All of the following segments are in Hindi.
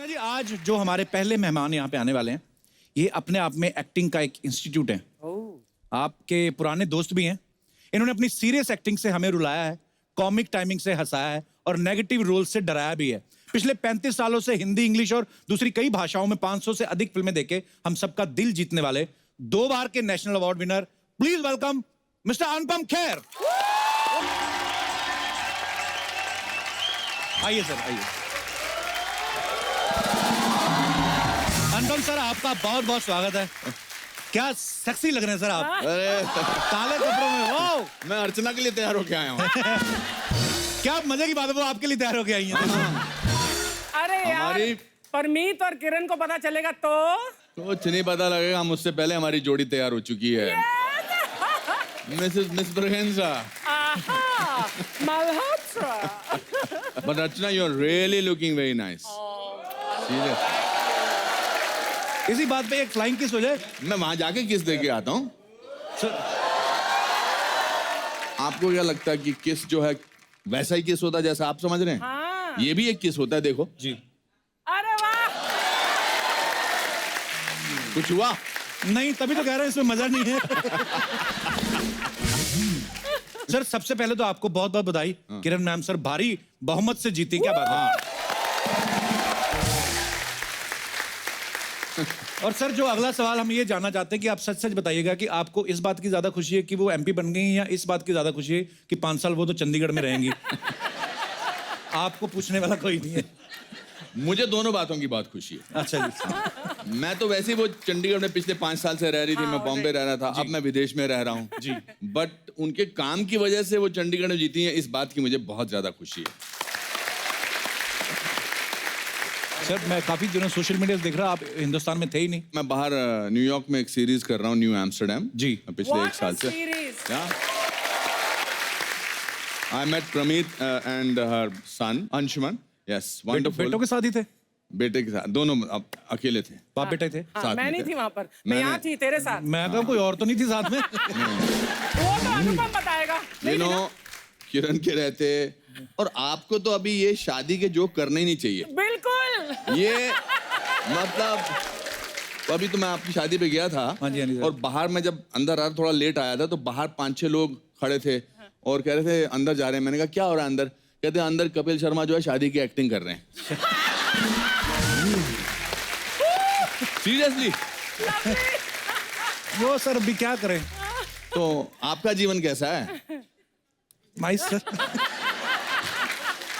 अर्चना जी, आज जो हमारे पहले मेहमान यहाँ पे आने वाले हैं, ये अपने आप में एक्टिंग का एक इंस्टीट्यूट है। आपके पुराने दोस्त भी हैं। इन्होंने अपनी सीरियस एक्टिंग से हमें रुलाया है, कॉमिक टाइमिंग से हंसाया है और नेगेटिव रोल से डराया भी है। पिछले 35 सालों से हिंदी, इंग्लिश और दूसरी कई भाषाओं में 500 से अधिक फिल्में देके हम सबका दिल जीतने वाले 2 बार के national award winner, please welcome mister Anupam Kher. आइए सर, आइए। अनुपम सर, आपका बहुत बहुत स्वागत है। क्या सेक्सी लग रहे हैं सर आप। अरे काले कपड़ों में। वाओ, मैं अर्चना के लिए तैयार होके आया हूँ। क्या मजे की बात है, वो आपके लिए तैयार होके आई हैं। अरे यार, हमारी परमीत और किरण को पता चलेगा तो कुछ नहीं पता लगेगा, मुझसे पहले हमारी जोड़ी तैयार हो चुकी है। Miss Braganza. Malhotra. But Archana, you are really looking very nice. Serious. इसी बात पे एक फ्लाइंग किस हो जाए। मैं वहां जाके किस दे के आता हूँ। सर, आपको क्या लगता है कि किस जो है वैसा ही किस होता है जैसा आप समझ रहे हैं? हाँ। ये भी एक किस होता है, देखो जी। अरे वाह। कुछ हुआ? नहीं, तभी तो कह रहे हैं इसमें मजा नहीं है। सर, सबसे पहले तो आपको बहुत बहुत बधाई। किरण मैम सर भारी बहुमत से जीती, क्या बात है। और सर, जो अगला सवाल हम ये जानना चाहते हैं कि आप सच सच बताइएगा कि आपको इस बात की ज्यादा खुशी है कि वो एमपी बन गई या इस बात की ज्यादा खुशी है कि 5 साल वो तो चंडीगढ़ में रहेंगी। आपको पूछने वाला कोई नहीं है। मुझे दोनों बातों की बहुत खुशी है। अच्छा जी। मैं तो वैसे ही वो चंडीगढ़ में पिछले 5 साल से रह रही थी। मैं बॉम्बे रह रहा था, अब मैं विदेश में रह रहा हूँ जी। बट उनके काम की वजह से वो चंडीगढ़ में जीती हैं, इस बात की मुझे बहुत ज्यादा खुशी है। सर, मैं काफी दिनों सोशल मीडिया से देख रहा, आप हिंदुस्तान में थे ही नहीं। मैं बाहर न्यूयॉर्क में एक सीरीज कर रहा हूँ, न्यू एम्स्टरडैम जी। पिछले 1 साल से। I met Prameet and her son Anshuman. Yes, wonderful. बेटों के साथ ही थे? बेटे के साथ, दोनों अकेले थे। बाप बेटे थे? हाँ, मैं नहीं थी वहां पर, मैं यहाँ थी तेरे साथ। मैं कहा कोई और तो नहीं थी साथ में। वो तो अनुपम बताएगा। यू नो, किरण के रहते। और आपको तो अभी ये शादी के जोक करने ही नहीं चाहिए। बिल्कुल। ये मतलब अभी तो मैं आपकी शादी पे गया था। हाँ जी, हाँ जी, सर। और बाहर में जब अंदर आ थोड़ा लेट आया था तो बाहर 5-6 लोग खड़े थे और कह रहे थे अंदर जा रहे हैं। मैंने कहा क्या हो रहा है अंदर? कहते हैं अंदर कपिल शर्मा जो है शादी की एक्टिंग कर रहे हैं। सीरियसली। वो सर अभी क्या करें। तो आपका जीवन कैसा है? Nice sir.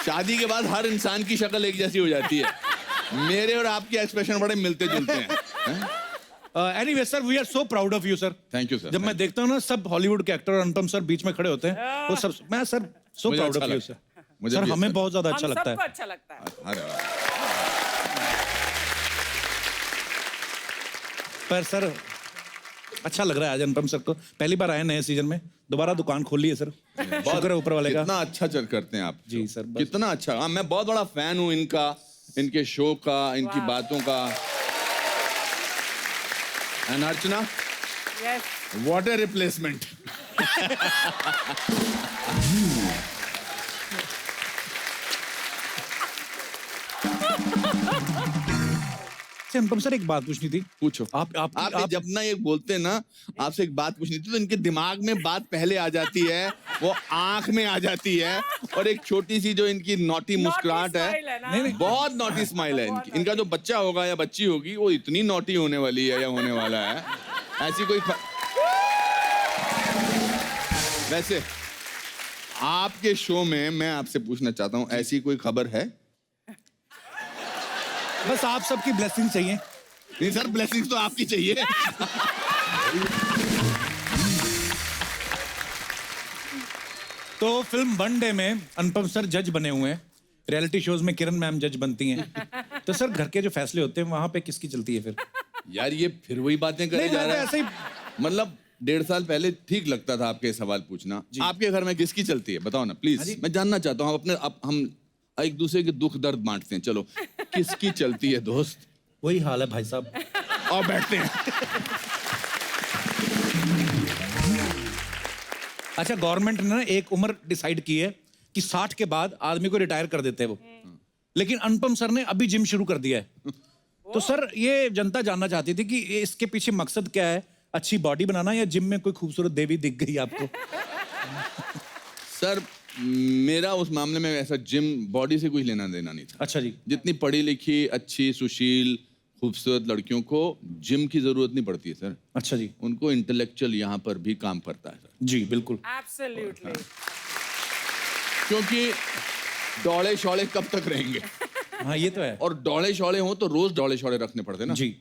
शादी के बाद हर इंसान की शक्ल एक जैसी हो जाती है। मेरे और आपके एक्सप्रेशन बड़े मिलते जुलते हैं। Anyway sir, we are so proud of you sir. Thank you sir. जब मैं देखता हूँ ना, सब हॉलीवुड के एक्टर और अनुपम सर बीच में खड़े होते हैं, वो सब मैं सर सो मुझे प्राउड अच्छा ऑफ यू लगता सर। है। मुझे सर भी हमें अच्छा बहुत ज्यादा अच्छा हम लगता सबको है। अच्छा लगता है। अरे वाह। पर सर अच्छा लग रहा है आज अनुपम सर को। पहली बार आए नए सीजन में, दोबारा दुकान खोल ली है सर। शुक्र है ऊपर वाले का। कितना अच्छा चल करते हैं आप। जी सर, बस। कितना अच्छा। हाँ, मैं बहुत बड़ा फैन हूँ इनका, इनके शो का, इनकी बातों का। And Archana, yes. What A replacement. Anupam sir, एक बात पूछनी थी। पूछो। आप जब ना ये बोलते हैं ना, आपसे एक बात पूछनी थी तो इनके दिमाग में बात पहले आ जाती है, वो आंख में आ जाती है और एक छोटी सी जो इनकी नॉटी मुस्कुराहट है। नहीं। बहुत नॉटी स्माइल है इनकी। इनका जो बच्चा होगा या बच्ची होगी वो इतनी नॉटी होने वाली है या होने वाला है, ऐसी कोई वैसे आपके शो में मैं आपसे पूछना चाहता हूँ, ऐसी कोई खबर है? बस आप सबकी ब्लेसिंग चाहिए। नहीं सर, ब्लेसिंग्स तो आपकी चाहिए। तो फिल्म वन डे में अनुपम सर जज बने हुए हैं, रियलिटी शोज में किरण मैम जज बनती हैं। तो सर, घर के जो फैसले होते हैं वहां पे किसकी चलती है फिर? यार ये फिर वही बातें करे जा रहा है। ऐसे ही मतलब 1.5 साल पहले ठीक लगता था आपके सवाल पूछना। आपके घर में किसकी चलती है बताओ ना प्लीज। मैं जानना चाहता हूँ। हम एक दूसरे के दुख दर्द बांटते हैं। चलो, किसकी चलती है दोस्त? वही हाल है भाई साहब। और बैठते हैं। अच्छा, गवर्नमेंट ने ना एक उम्र डिसाइड की है कि 60 के बाद आदमी को रिटायर कर देते हैं वो। लेकिन अनुपम सर ने अभी जिम शुरू कर दिया है। तो सर ये जनता जानना चाहती थी कि इसके पीछे मकसद क्या है, अच्छी बॉडी बनाना या जिम में कोई खूबसूरत देवी दिख गई आपको? सर मेरा उस मामले में ऐसा जिम बॉडी से कुछ लेना देना नहीं था। अच्छा जी। जितनी पढ़ी लिखी अच्छी सुशील खूबसूरत लड़कियों को जिम की जरूरत नहीं पड़ती है सर। अच्छा जी। उनको इंटेलेक्चुअल यहाँ पर भी काम करता है सर। जी बिल्कुल। एब्सोल्युटली। क्योंकि दौड़े शौड़े कब तक रहेंगे? हाँ ये तो है। और दौड़े शौड़े हो तो रोज दौड़े शौड़े रखने पड़ते ना। जी।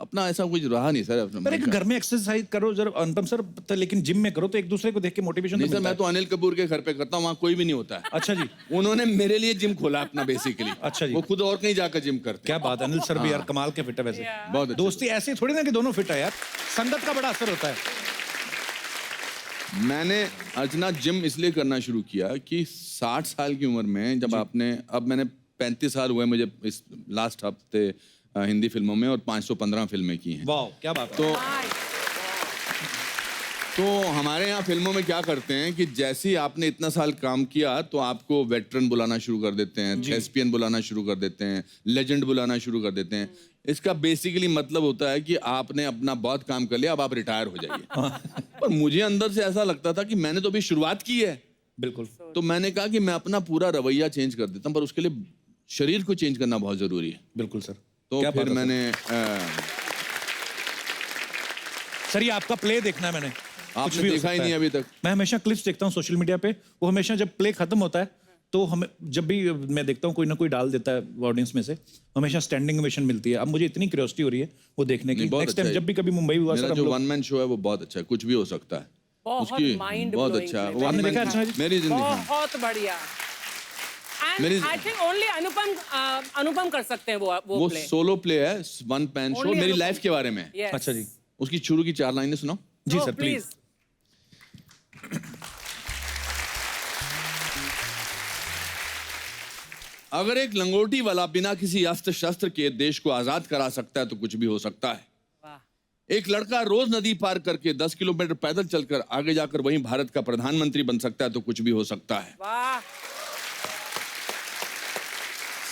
अपना ऐसा कुछ रहा नहीं सर। पर एक घर में एक्सरसाइज करो जरा अनुपम सर, तो लेकिन जिम में करो तो एक दूसरे को देख के मोटिवेशन नहीं तो सर, मिलता मैं तो अनिल कपूर के घर पे करता हूँ, वहाँ कोई भी नहीं होता है। है। अच्छा जी। उन्होंने मेरे लिए जिम खोला अपना बेसिकली। अच्छा जी। वो खुद और कहीं जाकर जिम करते क्या बात है, अनिल सर भी यार कमाल के फिट है वैसे। बहुत अच्छे। दोस्ती ऐसी थोड़ी ना कि दोनों फिट है यार, संगत का बड़ा असर होता है। मैंने अर्चना जिम इसलिए करना शुरू किया कि 60 साल की उम्र में जब आपने, अब मैंने 35 साल हुए मुझे इस लास्ट हफ्ते हिंदी फिल्मों में और 515 फिल्में की हैं। वाह क्या बात है। तो हमारे यहाँ फिल्मों में क्या करते हैं कि जैसे ही आपने इतना साल काम किया तो आपको वेटरन बुलाना शुरू कर देते हैं, थेस्पियन बुलाना शुरू कर देते हैं, लेजेंड बुलाना शुरू कर देते हैं। इसका बेसिकली मतलब होता है कि आपने अपना बहुत काम कर लिया, अब आप रिटायर हो जाइए। पर मुझे अंदर से ऐसा लगता था कि मैंने तो अभी शुरुआत की है। बिल्कुल। तो मैंने कहा कि मैं अपना पूरा रवैया चेंज कर देता हूँ, पर उसके लिए शरीर को चेंज करना बहुत जरूरी है। बिल्कुल सर। तो क्या फिर बात है मैंने सर ये आपका प्ले देखना है मैंने। आपने देखा ही नहीं अभी तक? मैं हमेशा क्लिप्स देखता हूँ सोशल मीडिया पे, वो हमेशा जब प्ले खत्म होता है तो हमें जब भी मैं देखता हूँ कोई ना कोई डाल देता है ऑडियंस में से, हमेशा स्टैंडिंग ओवेशन मिलती है। अब मुझे इतनी क्यूरियोसिटी हो रही है वो देखने की। बहुत नेक्स्ट टाइम अच्छा है। जब भी कभी मुंबई हुआ मेरा सर, जो वन मैन शो है वो बहुत अच्छा है, कुछ भी हो सकता है। बहुत mind बहुत blowing अच्छा है। play। One आपने man देखा show, अच्छा है जी? मेरी जिंदगी। बहुत बढ़िया। मेरी- एंड आई थिंक ओनली अनुपम कर सकते हैं वो वो प्ले। सोलो प्ले है, वन मैन शो, Only मेरी अनुपम। लाइफ के बारे में। Yes. अच्छा जी। उसकी शुरू की 4 लाइनें सुनाओ। जी Oh, सर प्लीज। अगर एक लंगोटी वाला बिना किसी अस्त्र शस्त्र के देश को आजाद करा सकता है तो कुछ भी हो सकता है। वाह। एक लड़का रोज नदी पार करके 10 किलोमीटर पैदल चलकर आगे जाकर वहीं भारत का प्रधानमंत्री बन सकता है तो कुछ भी हो सकता है। वाह।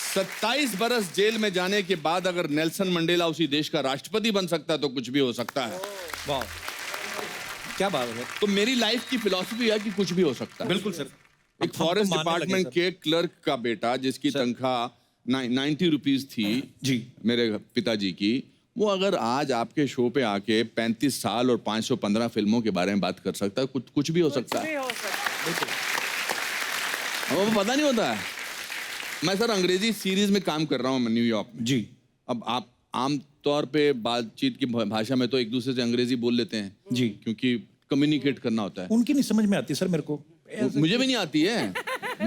27 बरस जेल में जाने के बाद अगर नेल्सन मंडेला उसी देश का राष्ट्रपति बन सकता है तो कुछ भी हो सकता है। वाह क्या बात है। तो मेरी लाइफ की फिलॉसफी है कि कुछ भी हो सकता है। बिल्कुल सर। एक फॉरेस्ट डिपार्टमेंट के क्लर्क का बेटा जिसकी तनख्वाह 90 रुपीज थी जी मेरे पिताजी की, वो अगर आज आपके शो पे आके 35 साल और 515 फिल्मों के बारे में बात कर सकता है, कुछ भी हो सकता है। भी हो सकता है। हमें पता नहीं होता है। मैं सर अंग्रेजी सीरीज में काम कर रहा हूँ न्यूयॉर्क में। जी। अब आप आम तौर पे बातचीत की भाषा में तो एक दूसरे से अंग्रेजी बोल लेते हैं जी। क्योंकि कम्युनिकेट करना होता है। उनकी नहीं समझ में आती सर मेरे को। मुझे भी नहीं आती है।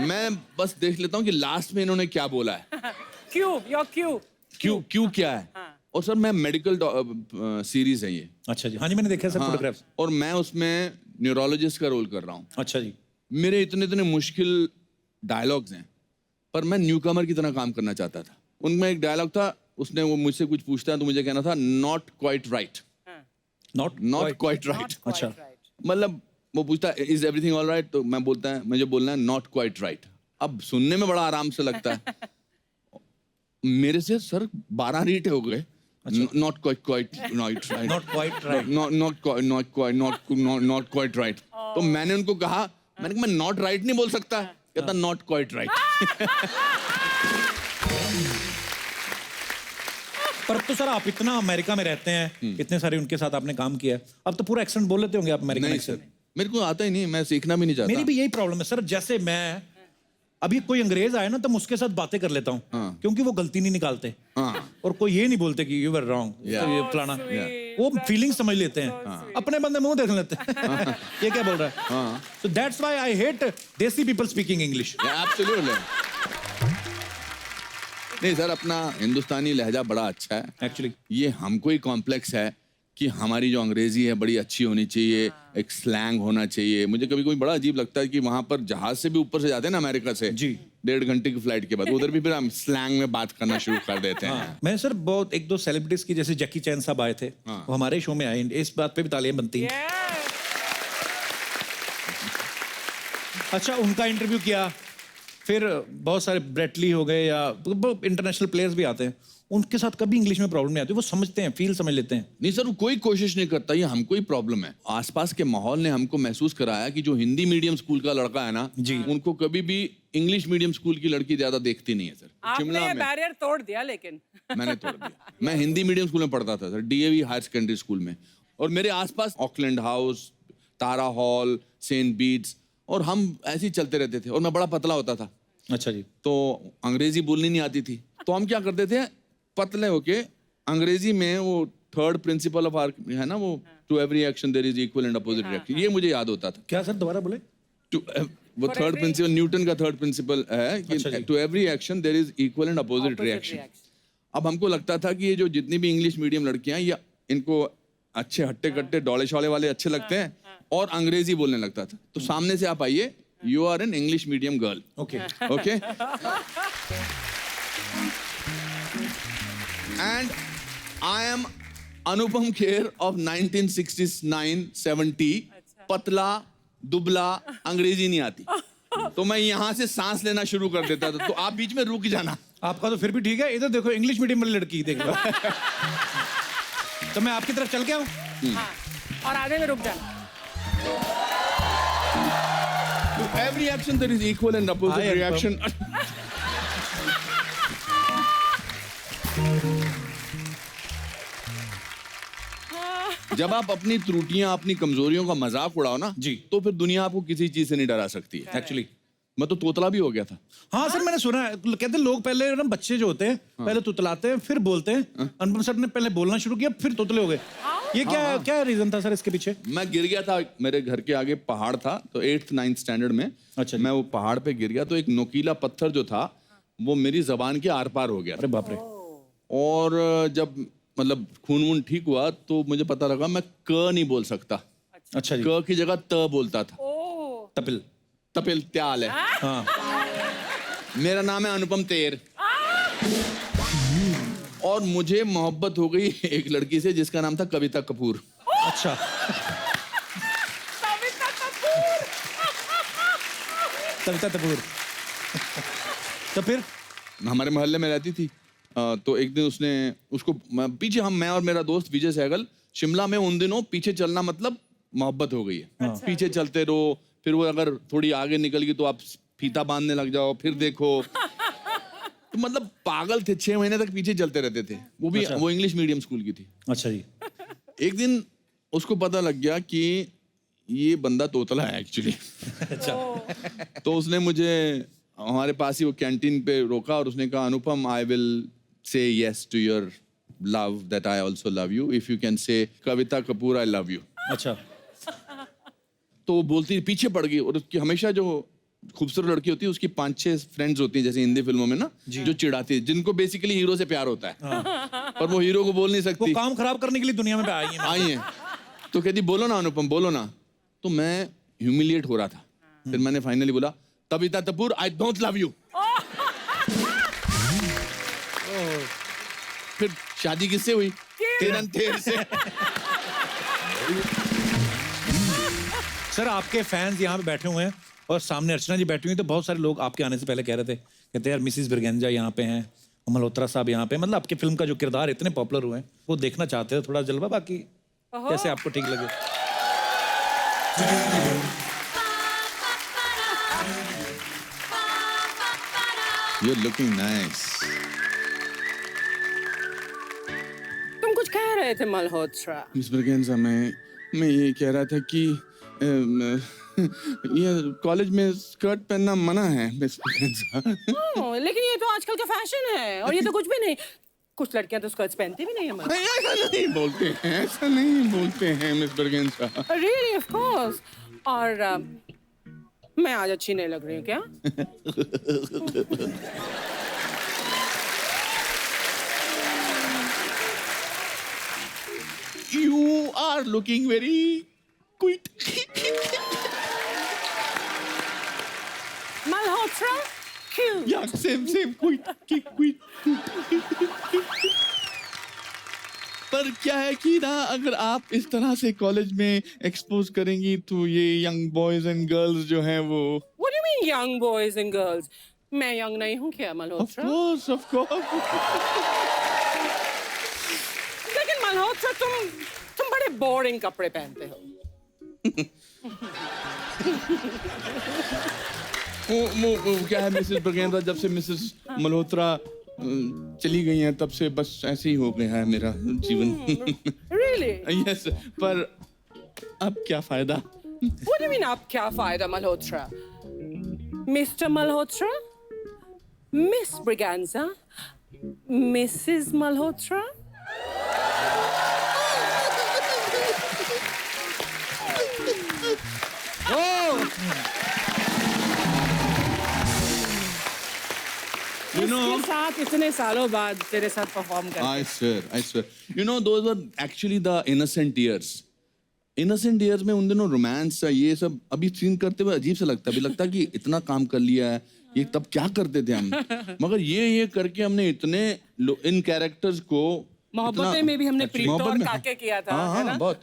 मैं बस देख लेता हूँ कि लास्ट में इन्होंने क्या बोला है। क्यों योर क्यों क्यों क्या है। और सर मैं मेडिकल सीरीज है ये। अच्छा जी। हाँ जी मैंने देखा सर फोटोग्राफ्स। और मैं उसमें न्यूरोलॉजिस्ट का रोल कर रहा हूँ। अच्छा जी। मेरे इतने मुश्किल डायलॉग्स हैं, पर मैं न्यूकमर की तरह काम करना चाहता था। उनमें एक डायलॉग था, उसने वो मुझसे कुछ पूछता है तो मुझे कहना था not quite right. Not quite right. अच्छा। मतलब वो पूछता है इज एवरीथिंग ऑल राइट, तो मैं बोलता है मुझे बोलना है नॉट क्वाइट राइट। अब सुनने में बड़ा आराम से लगता है। मेरे से सर 12 रीट हो गए। Not quite right. Not quite right. Not quite right. तो मैंने उनको कहा, मैंने कहा मैं नॉट राइट नहीं बोल सकता। कहता नॉट क्वाइट राइट। पर तो सर आप इतना अमेरिका में रहते हैं, इतने सारे उनके साथ आपने काम किया है, अब तो पूरा एक्सेंट बोल लेते होंगे आप अमेरिकन नहीं एक्सेंट। सर, मेरे को आता ही नहीं, मैं सीखना भी नहीं चाहता। मेरी भी यही प्रॉब्लम है सर। जैसे मैं अभी कोई अंग्रेज आए ना तो मैं उसके साथ बातें कर लेता हूँ क्योंकि वो गलती नहीं निकालते और कोई ये नहीं बोलते कि यू वर रॉन्ग, तो ये फलाना, वो फीलिंग समझ लेते हैं। अपने बंदे मुंह देख लेते हैं। ये क्या बोल रहा है। So that's why I hate देसी पीपल स्पीकिंग इंग्लिश। एब्सोल्युटली। नहीं सर, अपना हिंदुस्तानी लहजा बड़ा अच्छा है एक्चुअली। ये हमको ही कॉम्प्लेक्स है कि हमारी जो अंग्रेजी है बड़ी अच्छी होनी चाहिए, एक स्लैंग होना चाहिए। मुझे कभी कभी बड़ा अजीब लगता है कि वहां पर जहाज से भी ऊपर से जाते हैं ना अमेरिका से जी 1.5 घंटे की फ्लाइट के बाद, उधर भी फिर हम स्लैंग में बात करना शुरू कर देते हैं। मैं सर बहुत एक दो सेलिब्रिटीज की, जैसे जैकी चैन साहब आए थे, वो हमारे शो में आए, इस बात पे भी तालियां बनती हैं। अच्छा, उनका इंटरव्यू किया, फिर बहुत सारे ब्रेटली हो गए या इंटरनेशनल प्लेयर्स भी आते हैं, उनके साथ कभी इंग्लिश में प्रॉब्लम नहीं आती, वो समझते हैं, फील समझ लेते हैं। नहीं सर, वो कोई कोशिश नहीं करता, ये हमको ही प्रॉब्लम है। आसपास के माहौल ने हमको महसूस कराया कि जो हिंदी मीडियम स्कूल का लड़का है ना जी, उनको कभी भी इंग्लिश मीडियम स्कूल की लड़की ज्यादा देखती नहीं है सर। आपने बैरियर तोड़ दिया लेकिन। मैंने तोड़ दिया। मैं हिंदी मीडियम स्कूल में पढ़ता था sir, DAV higher secondary school में, और मेरे आसपास Auckland House, Tara hall, Saint Bede's, और हम ऐसे ही चलते रहते थे, और मैं बड़ा पतला होता था। अच्छा जी। तो अंग्रेजी बोलनी नहीं आती थी, तो हम क्या करते थे, पतले होके अंग्रेजी में वो थर्ड प्रिंसिपल ऑफ आर्क है ना, वो to every action there is equal and opposite reaction, ये मुझे याद होता था। क्या सर, दोबारा बोले? वो थर्ड प्रिंसिपल, न्यूटन का थर्ड प्रिंसिपल है कि to every action there is equal and opposite reaction. अब हमको लगता था कि ये जो जितनी भी इंग्लिश मीडियम लड़कियां, ये इनको अच्छे हट्टे कट्टे डोले शोले वाले अच्छे लगते हैं, और अंग्रेजी बोलने लगता था। तो सामने से आप आइए, you are an English medium girl, okay okay? And I am Anupam Kher of 1969-70, पतला दुबला, अंग्रेजी नहीं आती, तो मैं यहाँ से सांस लेना शुरू कर देता था, तो आप बीच में रुक जाना। आपका तो फिर भी ठीक है, इधर देखो इंग्लिश मीडियम वाली लड़की देख लो। तो मैं आपकी तरफ चल के आऊँ? हाँ, और आधे में रुक जाना। To every action there is equal and opposite reaction. जब आप अपनी त्रुटियां, अपनी कमजोरियों का मजाक उड़ाओ ना जी, तो फिर दुनिया आपको किसी चीज से नहीं डरा सकती है। एक्चुअली मैं तो तोतला भी हो गया था। हाँ सर, मैंने सुना है, कहते हैं लोग पहले ना, बच्चे जो होते हैं पहले तुतलाते हैं फिर बोलते हैं। अनुपम सर ने पहले बोलना शुरू किया फिर तोतले हो गए। ये क्या रीजन था सर इसके पीछे? मैं गिर गया था, मेरे घर के आगे पहाड़ था, तो 8th 9th स्टैंडर्ड में। अच्छा, मैं वो पहाड़ पे गिर गया, तो एक नोकीला पत्थर जो था वो मेरी जबान के आर पार हो गया। अरे बाप रे। और जब मतलब खून वून ठीक हुआ तो मुझे पता लगा मैं क नहीं बोल सकता। अच्छा जी। क की जगह त बोलता था। तपिल तपिल त्याल है। हाँ। मेरा नाम है अनुपम तेर, और मुझे मोहब्बत हो गई एक लड़की से जिसका नाम था कविता कपूर। अच्छा। कविता कपूर। तो फिर हमारे मोहल्ले में रहती थी। तो एक दिन उसने उसको पीछे, मैं और मेरा दोस्त विजय सहगल शिमला में उन दिनों पीछे चलना मतलब मोहब्बत हो गई है। पीछे चलते रहो, फिर वो अगर थोड़ी आगे निकल गई तो आप फीता बांधने लग जाओ, फिर देखो। तो मतलब पागल थे, 6 महीने तक पीछे चलते रहते थे। वो भी वो इंग्लिश मीडियम स्कूल की थी। अच्छा जी। एक दिन उसको पता लग गया कि ये बंदा तोतला है एक्चुअली। अच्छा। तो उसने मुझे हमारे पास ही वो कैंटीन पे रोका और उसने कहा, Anupam, I will say yes to your love that I also love you if you can say Kavita Kapoor I love you. अच्छा। तो वो बोलती पीछे पड़ गई, और उसकी हमेशा जो खूबसूरत लड़की होती है उसकी 5-6 फ्रेंड्स होती हैं, जैसे हिंदी फिल्मों में ना, जो चिढ़ाती है, जिनको बेसिकली हीरो से प्यार होता है। पर वो हीरो को बोल नहीं वो सकती, काम खराब करने के लिए दुनिया में आई है। आई हैं। तो कहती बोलो ना अनुपम, बोलो ना। तो मैं ह्यूमिलिएट हो रहा था। फिर मैंने फाइनली बोला, Kavita Kapoor I don't love you. फिर शादी किससे हुई? तेरन तेर से। सर, आपके फैंस यहाँ पे बैठे हुए हैं और सामने अर्चना जी बैठी हुई हैं, तो बहुत सारे लोग आपके आने से पहले कह रहे थे, कहते यार मिसिस ब्रिगेंजा यहाँ पे हैं, मल्होत्रा साहब यहाँ पे, मतलब आपकी फिल्म का जो किरदार इतने पॉपुलर हुए हैं वो देखना चाहते थे, थोड़ा जलवा, बाकी जैसे आपको ठीक लगे। You're looking nice. तुम कुछ कह रहे थे मल्होत्रा। मिस ब्रिगेंजा, मैं ये कह रहा था कि ये कॉलेज में स्कर्ट पहनना मना है मिस ब्रिगेंजा। लेकिन ये तो आजकल का फैशन है, और ये तो कुछ भी नहीं। कुछ लड़कियां तो स्कर्ट्स पहनती भी नहीं है। ऐसा नहीं बोलते हैं, ऐसा नहीं बोलते हैं miss Braganza. Really, of course. और मैं आज अच्छी नहीं लग रही हूँ क्या? You are looking very cute. Malhotra, cute. Yeah, same, cute. पर क्या है कि ना, अगर आप इस तरह से कॉलेज में एक्सपोज करेंगी तो ये यंग बॉयज एंड गर्ल्स जो हैं वो। What do you mean, young boys and girls? मैं यंग नहीं हूँ क्या of Malhotra? Course, of course. लेकिन मल्होत्रा तुम बड़े बोरिंग कपड़े पहनते हो। वो क्या है मिसेस ब्रिगेंद्रा, जब से मिसेस मल्होत्रा चली गई हैं तब से बस ऐसे ही हो गया है मेरा जीवन। Really? यस, पर अब क्या फायदा? What do you mean आप क्या फायदा Malhotra? Mr. Malhotra? Miss Braganza? Mrs. Malhotra? You know, इसके साथ इतने सालों बाद तेरे साथ परफॉर्म कर I swear. You know, those were actually the innocent years. Innocent years में उन दिनों रोमांस ये सब अभी सीन करते हुए अजीब सा लगता है। अभी लगता है कि इतना काम कर लिया है, ये तब क्या करते थे हम। मगर ये करके हमने इतने इन कैरेक्टर्स को मोहब्बतें में भी हमने प्रीत और काके किया था, है ना? बहुत।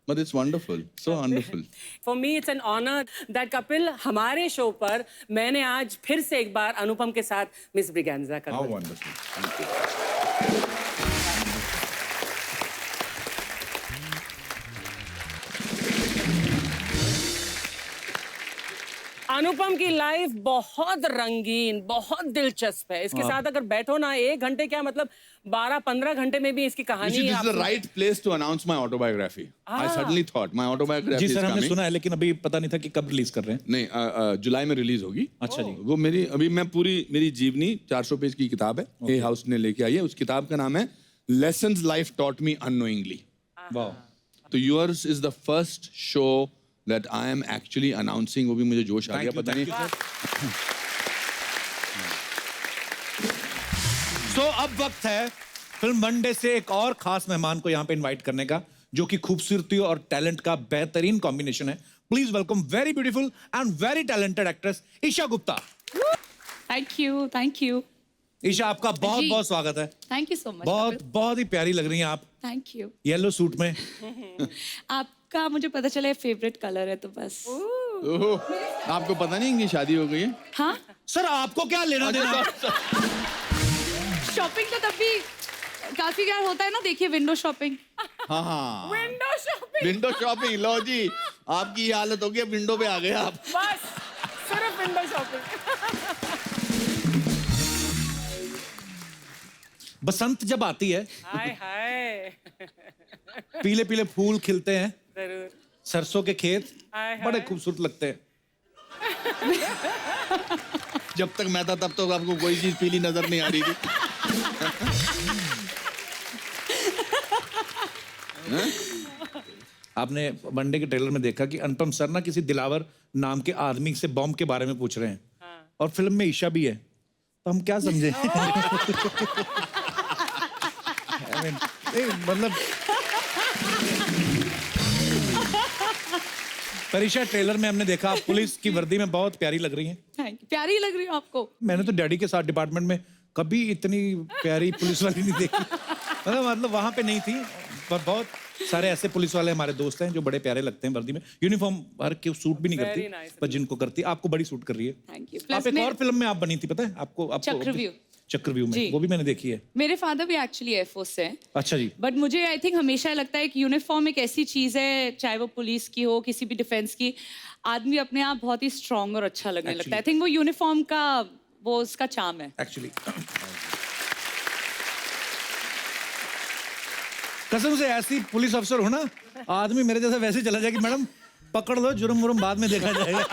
But it's wonderful, so wonderful. For me it's an honor that Kapil हमारे शो पर मैंने आज फिर से एक बार अनुपम के साथ मिस ब्रिगेंजा कर How wonderful. Thank you. अनुपम की लाइफ बहुत रंगीन, बहुत दिलचस्प है। इसके साथ अगर बैठो ना 1 घंटे क्या मतलब 12-15 घंटे में भी इसकी You कहानी see, this is the right place to announce my autobiography. I suddenly thought my autobiography जी is सर, हमने coming. सुना है लेकिन अभी पता नहीं था कि कब रिलीज कर रहे हैं। नहीं, जुलाई में रिलीज होगी। अच्छा जी। वो अभी मैं मेरी जीवनी 400 पेज की किताब है, ए हाउस ने लेके आई है। उस किताब का नाम है lessons life taught me unknowingly. वाह। तो yours is the first show that I am actually announcing. वो भी मुझे जोश आ गया, पता नहीं। तो अब वक्त है फिल्म वनडे से एक और खास मेहमान को यहाँ पे इनवाइट करने का, जो कि खूबसूरती और टैलेंट का बेहतरीन कॉम्बिनेशन है। Please welcome very beautiful and very talented actress Isha Gupta. Thank you Isha, आपका बहुत जी। बहुत स्वागत है। Thank you so much. बहुत ही प्यारी लग रही हैं आप थैंक यू। येलो सूट में। आपका मुझे पता चला फेवरेट कलर है तो बस। ओह, आपको पता नहीं इनकी शादी हो गई है? हाँ, सर आपको क्या लेना देना? शॉपिंग तो तब भी काफी यार होता है ना, देखिए विंडो शॉपिंग। हाँ, विंडो शॉपिंग। Window shopping. लो जी, आपकी ये हालत हो गई, विंडो पे आ गए आप। बस सिर्फ विंडो शॉपिंग। बसंत जब आती है, हाय हाय। पीले पीले फूल खिलते हैं, जरूर। सरसों के खेत हाय हाय। बड़े खूबसूरत लगते हैं। जब तक मैं था तब तो आपको कोई चीज पीली नजर नहीं आ रही थी। आपने वनडे के ट्रेलर में देखा कि अनुपम सर ना किसी दिलावर नाम के आदमी से बॉम्ब के बारे में पूछ रहे हैं, और फिल्म में ईशा भी है, तो हम क्या समझे? मतलब परीक्षा ट्रेलर में हमने देखा आप पुलिस की वर्दी में बहुत प्यारी लग रही हैं। Thank you. प्यारी लग रही हूँ आपको? मैंने तो डैडी के साथ डिपार्टमेंट में कभी इतनी प्यारी पुलिस वाली नहीं देखी। मतलब वहां पे नहीं थी, पर बहुत सारे ऐसे पुलिस वाले हमारे दोस्त हैं जो बड़े प्यारे लगते हैं वर्दी में। यूनिफॉर्म हर के सूट भी नहीं Very करती, nice. पर जिनको करती आपको बड़ी सूट कर रही है। Thank you. आप एक और फिल्म में आप बनी थी, पता है आपको? चक्रव्यूह। चक्रव्यूह में, जी। वो भी मैंने देखी है। मेरे फादर भी एक्चुअली एयरफोर्स से हैं। अच्छा जी। बट मुझे आई थिंक हमेशा लगता है कि यूनिफॉर्म एक ऐसी चीज है, चाहे वो पुलिस की हो, किसी भी डिफेंस की, आदमी अपने आप बहुत ही स्ट्रांग और अच्छा लगने लगता है। आई थिंक वो यूनिफॉर्म का वो उसका चार्म है एक्चुअली। कसम से ऐसी पुलिस अफसर हो ना, आदमी मेरे जैसा वैसे चला जाए कि मैडम पकड़ लो, जुर्म वुर्म बाद में देखा जाएगा।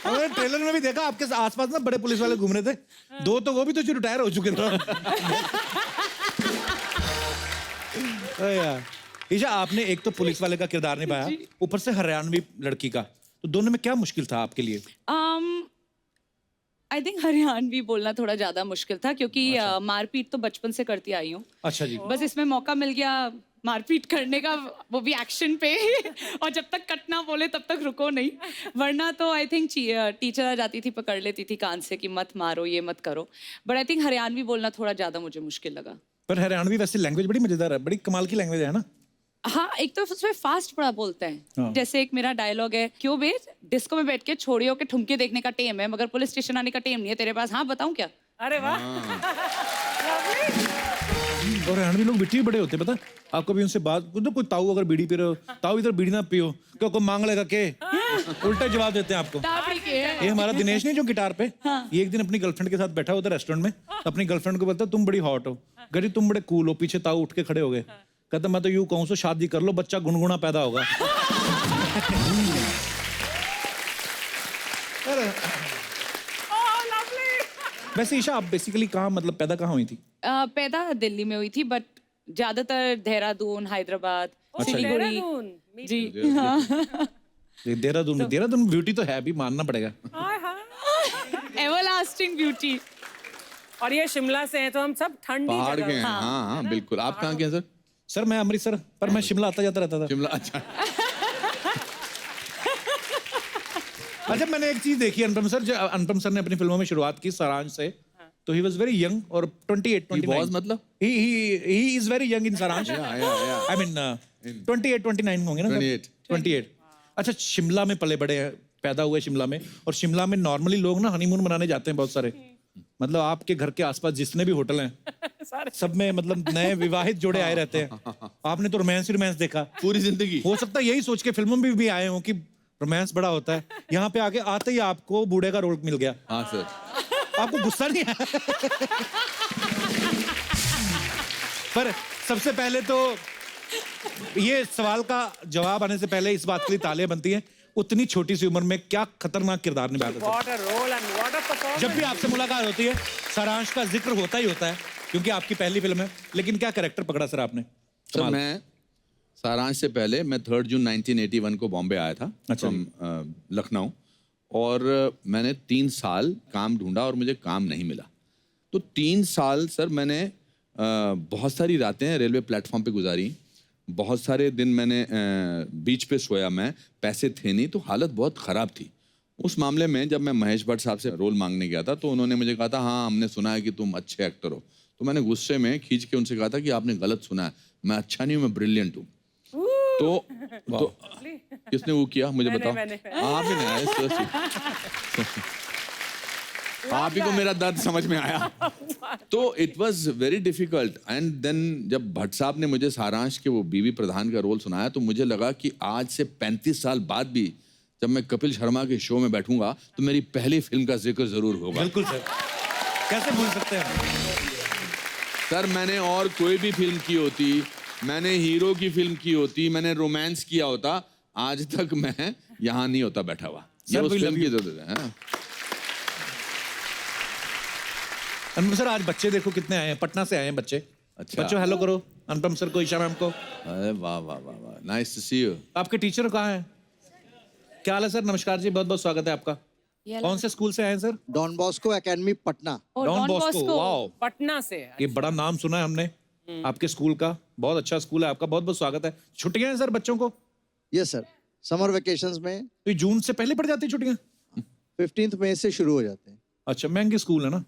और ट्रेलर में भी देखा आपके आसपास ना बड़े पुलिस वाले घूम रहे थे, 2 तो वो भी तो रिटायर हो चुके थे। यार ईशा, आपने एक तो पुलिस वाले का किरदार निभाया, ऊपर से हरियाणवी लड़की का, तो दोनों में क्या मुश्किल था आपके लिए? आई थिंक हरियाणवी बोलना थोड़ा ज्यादा मुश्किल था, क्योंकि मारपीट तो बचपन से करती आई हूँ। अच्छा जी। बस इसमें मौका मिल गया मारपीट करने का, वो भी एक्शन पे। और जब तक कट ना बोले तब तक रुको नहीं, वरना तो आई थिंक टीचर आ जाती थी, पकड़ लेती थी कान से कि मत मारो, ये मत करो। बट आई थिंक हरियाणवी बोलना थोड़ा ज्यादा मुझे मुश्किल लगा। पर हरियाणवी वैसे लैंग्वेज बड़ी मजेदार है, बड़ी कमाल की लैंग्वेज है ना? हाँ, एक तो उसमें फास्ट बड़ा बोलते हैं। हाँ। जैसे एक मेरा डायलॉग है, क्यों बे डिस्को में बैठ के छोड़ियों के ठुमके देखने का टेम है, मगर पुलिस स्टेशन आने का टेम नहीं है तेरे पास। हाँ, बताऊं क्या? अरे वाह। और हरियाणवी लोग बिट्टी बड़े होते हैं, पता? आप कभी उनसे बात तो कोई ताऊ अगर बीड़ी पी रहे हो, ताऊ इधर बीड़ी ना पियो, क्यों को मांग लेगा के? उल्टा जवाब देते हैं आपको। ताबड़ी के ये हमारा दिनेश नहीं जो गिटार पे, ये एक दिन अपनी गर्लफ्रेंड के साथ बैठा होता रेस्टोरेंट में, अपनी गर्लफ्रेंड को बोलता तुम बड़ी हॉट हो, गरी तुम बड़े कूल हो, पीछे ताऊ उठ के खड़े हो गए, कहता मैं तो यूं कहूँ सो शादी कर लो, बच्चा गुनगुना पैदा होगा। वैसे ईशा आप बेसिकली कहाँ मतलब पैदा कहाँ हुई थी? पैदा दिल्ली में हुई थी, बट ज्यादातर देहरादून, हैदराबाद, सिलीगुड़ी। देहरादून, जी हाँ। ये देहरादून ब्यूटी तो है भी, मानना पड़ेगा। Everlasting beauty. और ये शिमला से हैं तो हम सब ठंडी पहाड़ जगह के हैं, हाँ हाँ बिल्कुल। आप कहाँ के हैं सर? सर मैं अमृतसर, पर मैं शिमला आता जाता रहता था। शिमला, अच्छा। अच्छा मैंने एक चीज देखी अनुपम सर, जब अनुपम सर ने अपनी फिल्मों में शुरुआत की सारांश से, तो ही वाज वेरी यंग और 28 He was मतलब? He is very young in Saaransh. I mean 28 29 होंगे ना सर? 28। अच्छा शिमला में पले बड़े हैं, पैदा हुए शिमला में, और शिमला में नॉर्मली लोग ना हनीमून मनाने जाते हैं बहुत सारे। मतलब आपके घर के आसपास जितने भी होटल हैं सब में मतलब नए विवाहित जोड़े आए रहते हैं। आपने तो रोमांस देखा पूरी जिंदगी। हो सकता है यही सोच के फिल्मों में भी आए हों कि रोमांस बड़ा होता है, यहाँ पे आके आते ही आपको बूढ़े का रोल मिल गया। हाँ सर। आपको गुस्सा नहीं आया? पर सबसे पहले तो ये सवाल का जवाब आने से पहले इस बात के लिए तालियां बनती हैं, उतनी छोटी सी उम्र में क्या खतरनाक किरदार निभाया था। What a role and what a performance. जब भी आपसे मुलाकात होती है सारांश का जिक्र होता ही होता है, क्योंकि आपकी पहली फिल्म है, लेकिन क्या कैरेक्टर पकड़ा सर आपने? सर मैं सारांश से पहले मैं 3 जून 1981 को बॉम्बे आया था, अच्छा। from, लखनऊ, और मैंने 3 साल काम ढूंढा और मुझे काम नहीं मिला। तो 3 साल सर मैंने बहुत सारी रातें रेलवे प्लेटफॉर्म पे गुजारी, बहुत सारे दिन मैंने बीच पे सोया, मैं पैसे थे नहीं, तो हालत बहुत ख़राब थी। उस मामले में जब मैं महेश भट्ट साहब से रोल मांगने गया था तो उन्होंने मुझे कहा था हाँ हमने सुना है कि तुम अच्छे एक्टर हो। तो मैंने गुस्से में खींच के उनसे कहा था कि आपने गलत सुना है, मैं अच्छा नहीं हूँ, मैं ब्रिलियंट हूँ। तो किसने वो किया मुझे बताओ? आप ही नहीं आए। आप ही को मेरा दर्द समझ में आया। तो it was very difficult and then जब भट्ट साहब ने मुझे सारांश के वो बीवी प्रधान का रोल सुनाया तो मुझे लगा कि आज से 35 साल बाद भी जब मैं कपिल शर्मा के शो में बैठूंगा तो मेरी पहली फिल्म का जिक्र जरूर होगा। बिल्कुल सर, कैसे भूल सकते हैं सर मैंने और कोई भी फिल्म की होती, मैंने हीरो की फिल्म की होती, मैंने रोमांस किया होता, आज तक मैं यहाँ नहीं होता बैठा हुआ। ये उस फिल्म की जरूरत है। अनुपम सर आज बच्चे देखो कितने आए हैं, पटना से आए हैं बच्चे। अच्छा। बच्चों हेलो करो अनुपम सर को, ईशा मैम को। अरे वाह वाह वाह वाह, नाइस टू सी यू। आपके टीचर कहाँ हैं? क्या हाल है सर? नमस्कार जी, बहुत बहुत स्वागत है आपका। कौन से स्कूल से आए हैं sir? Don Bosco academy Patna. Don Bosco, wow, Patna से। ये बड़ा नाम सुना है हमने आपके स्कूल का, बहुत अच्छा स्कूल है आपका, बहुत बहुत स्वागत है। छुट्टियां हैं सर बच्चों को? यस सर, समर वेकेशंस में तो ये जून से पहले पड़ जाती है छुट्टियां? 15 मई से शुरू हो जाते हैं। अच्छा, महंगे स्कूल है ना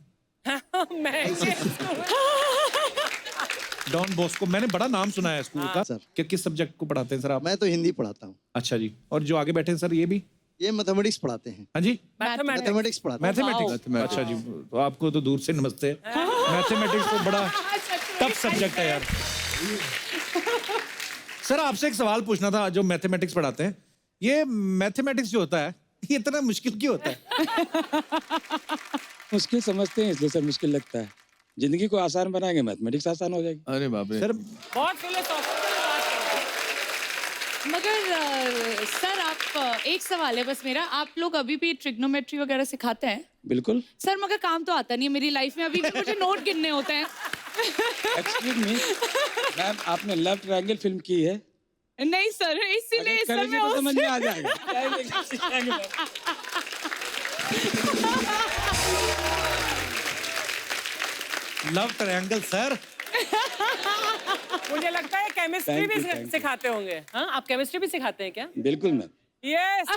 डॉन बॉस्को, मैंने बड़ा नाम सुना है स्कूल का। सर। कि किस सब्जेक्ट को पढ़ाते हैं सर आप? मैं तो हिंदी पढ़ाता हूँ। अच्छा जी, और जो आगे बैठे हैं सर ये भी? ये मैथमेटिक्स पढ़ाते हैं। हाँ जी, मैथमेटिक्स पढ़ाते हैं। मैथमेटिक्स। अच्छा जी, तो आपको तो दूर से नमस्ते। मैथमेटिक्स तो बड़ा टफ सब्जेक्ट है यार। सर आपसे एक सवाल पूछना था, जो मैथमेटिक्स पढ़ाते हैं, ये मैथमेटिक्स जो होता है ये इतना मुश्किल क्यों होता है? मुश्किल समझते हैं इसलिए सर मुश्किल लगता है। जिंदगी को आसान बनाएंगे मैथमेटिक्स आसान हो जाएगी। अरे बाप रे सर बहुत फिलोसॉफिकल बात कर रहे हैं। मगर सर आप एक सवाल है बस मेरा, आप लोग अभी भी ट्रिग्नोमेट्री वगैरह सिखाते हैं? बिल्कुल। सर मगर काम तो आता नहीं है मेरी लाइफ में, अभी भी मुझे नोट गिनने होते हैं। एक्सक्यूज मी मैम, आपने लव ट्रायंगल फिल्म की है? नहीं सर, इसीलिए इस करेंगे समय तो उस- समझ में आ जाएगा। लव ट्रायंगल सर, मुझे लगता है केमिस्ट्री Thank you, भी thank you. सिखाते होंगे। हाँ, आप केमिस्ट्री भी सिखाते हैं क्या? बिल्कुल मैम। यस।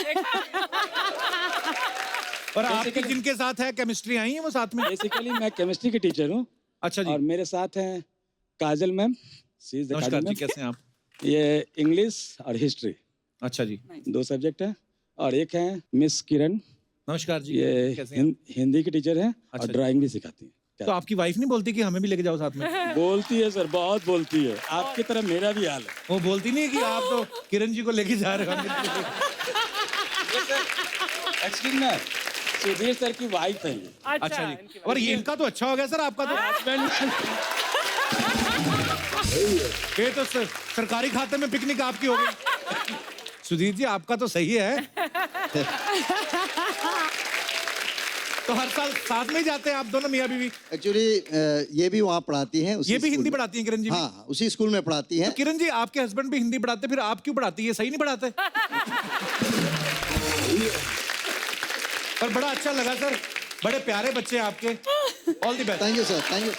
और आपकी जिनके साथ है केमिस्ट्री आई है वो साथ में? बेसिकली मैं केमिस्ट्री की टीचर हूँ अच्छा जी, और मेरे साथ हैं काजल मैम। नमस्कार जी, कैसे हैं आप? ये इंग्लिश और हिस्ट्री अच्छा जी, 2 सब्जेक्ट है। और एक है मिस किरण, नमस्कार जी, ये कैसे हैं? हिंदी की टीचर है अच्छा और जी। ड्राइंग भी सिखाती है। तो आपकी वाइफ नहीं बोलती कि हमें भी लेके जाओ साथ में? बोलती है सर, बहुत बोलती है। आपकी तरह मेरा भी हाल है। वो बोलती नहीं है कि आप तो किरण जी को लेके जा रहे हो? एक्चुअली ना सुधीर सर की वाइफ है ये। अच्छा जी, और ये इनका तो अच्छा हो गया सर, आपका तो ये तो सरकारी खाते में पिकनिक आपकी हो गई। सुधीर जी आपका तो सही है। तो हर साल साथ में ही जाते हैं आप दोनों मियाँ बीवी? एक्चुअली ये भी वहाँ पढ़ाती हैं उसी ये भी स्कूल हिंदी में। पढ़ाती हैं किरण जी भी? हाँ, उसी स्कूल में पढ़ाती हैं। तो किरण जी आपके हस्बैंड भी हिंदी पढ़ाते, फिर आप क्यों पढ़ाती है? सही नहीं पढ़ाते? पर बड़ा अच्छा लगा सर, बड़े प्यारे बच्चे हैं आपके। All the best. Thank you sir, thank you.